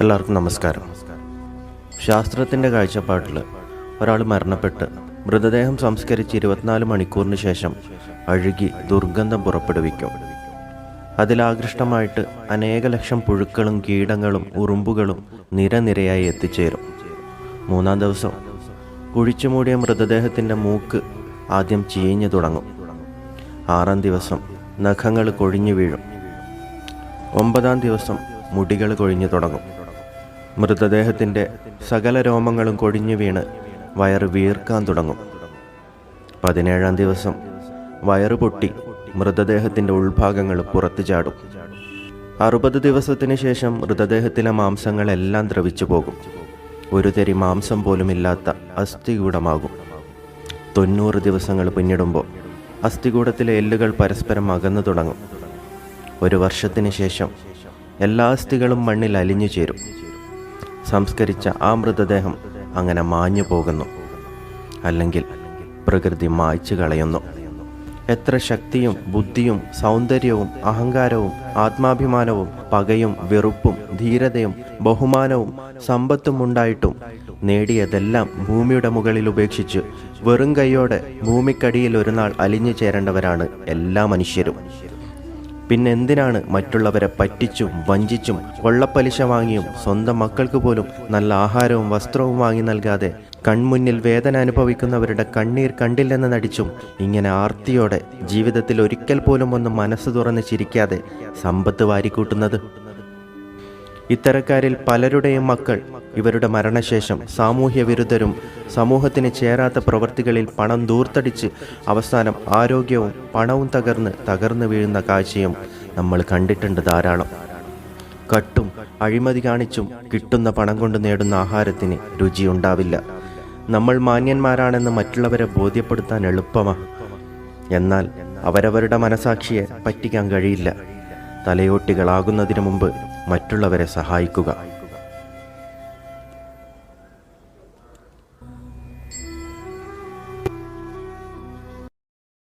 എല്ലാവർക്കും നമസ്കാരം. ശാസ്ത്രത്തിൻ്റെ കാഴ്ചപ്പാടിൽ ഒരാൾ മരണപ്പെട്ട് മൃതദേഹം സംസ്കരിച്ച് 24 മണിക്കൂറിന് ശേഷം അഴുകി ദുർഗന്ധം പുറപ്പെടുവിക്കും. അതിലാകൃഷ്ടമായിട്ട് അനേക ലക്ഷം പുഴുക്കളും കീടങ്ങളും ഉറുമ്പുകളും നിരനിരയായി എത്തിച്ചേരും. 3-ാം ദിവസം കുഴിച്ചുമൂടിയ മൃതദേഹത്തിൻ്റെ മൂക്ക് ആദ്യം ചീഞ്ഞു തുടങ്ങും. 6-ാം ദിവസം നഖങ്ങൾ കൊഴിഞ്ഞു വീഴും. 9-ാം ദിവസം മുടികൾ കൊഴിഞ്ഞു തുടങ്ങും. മൃതദേഹത്തിൻ്റെ സകല രോമങ്ങളും കൊഴിഞ്ഞു വീണ് വയറ് വീർക്കാൻ തുടങ്ങും. 17-ാം ദിവസം വയറ് പൊട്ടി മൃതദേഹത്തിൻ്റെ ഉൾഭാഗങ്ങൾ പുറത്തു ചാടും. 60 ദിവസത്തിന് ശേഷം മൃതദേഹത്തിലെ മാംസങ്ങളെല്ലാം ദ്രവിച്ചു പോകും. ഒരു തരി മാംസം പോലും ഇല്ലാത്ത അസ്ഥികൂടമാകും. 90 ദിവസങ്ങൾ പിന്നിടുമ്പോൾ അസ്ഥികൂടത്തിലെ എല്ലുകൾ പരസ്പരം അകന്നു തുടങ്ങും. 1 വർഷത്തിന് ശേഷം എല്ലാ അസ്ഥികളും മണ്ണിൽ അലിഞ്ഞു ചേരും. സംസ്കരിച്ച ആ മൃതദേഹം അങ്ങനെ മാഞ്ഞു പോകുന്നു, അല്ലെങ്കിൽ പ്രകൃതി മായ്ച്ചു കളയുന്നു. എത്ര ശക്തിയും ബുദ്ധിയും സൗന്ദര്യവും അഹങ്കാരവും ആത്മാഭിമാനവും പകയും വെറുപ്പും ധീരതയും ബഹുമാനവും സമ്പത്തും ഉണ്ടായിട്ടും നേടിയതെല്ലാം ഭൂമിയുടെ മുകളിൽ ഉപേക്ഷിച്ച് വെറും കൈയോടെ ഭൂമിക്കടിയിൽ ഒരു നാൾ അലിഞ്ഞു ചേരേണ്ടവരാണ് എല്ലാ മനുഷ്യരും. പിന്നെന്തിനാണ് മറ്റുള്ളവരെ പറ്റിച്ചും വഞ്ചിച്ചും കൊള്ളപ്പലിശ വാങ്ങിയും സ്വന്തം മക്കൾക്ക് പോലും നല്ല ആഹാരവും വസ്ത്രവും വാങ്ങി നൽകാതെ കൺമുന്നിൽ വേദന അനുഭവിക്കുന്നവരുടെ കണ്ണീർ കണ്ടില്ലെന്ന് നടിച്ചും ഇങ്ങനെ ആർത്തിയോടെ ജീവിതത്തിൽ ഒരിക്കൽ പോലും ഒന്ന് മനസ്സ് തുറന്ന് ചിരിക്കാതെ സമ്പത്ത് വാരിക്കൂട്ടുന്നത്? ഇത്തരക്കാരിൽ പലരുടെയും മക്കൾ ഇവരുടെ മരണശേഷം സാമൂഹ്യ വിരുദ്ധരും സമൂഹത്തിന് ചേരാത്ത പ്രവൃത്തികളിൽ പണം ദൂർത്തടിച്ച് അവസാനം ആരോഗ്യവും പണവും തകർന്ന് വീഴുന്ന കാഴ്ചയും നമ്മൾ കണ്ടിട്ടുണ്ട് ധാരാളം. കട്ടും അഴിമതി കാണിച്ചും കിട്ടുന്ന പണം കൊണ്ട് നേടുന്ന ആഹാരത്തിന് രുചിയുണ്ടാവില്ല. നമ്മൾ മാന്യന്മാരാണെന്ന് മറ്റുള്ളവരെ ബോധ്യപ്പെടുത്താൻ എളുപ്പമാണ്. എന്നാൽ അവരവരുടെ മനസാക്ഷിയെ പറ്റിക്കാൻ കഴിയില്ല. തലയോട്ടികളാകുന്നതിന് മുമ്പ് മറ്റുള്ളവരെ സഹായിക്കുക.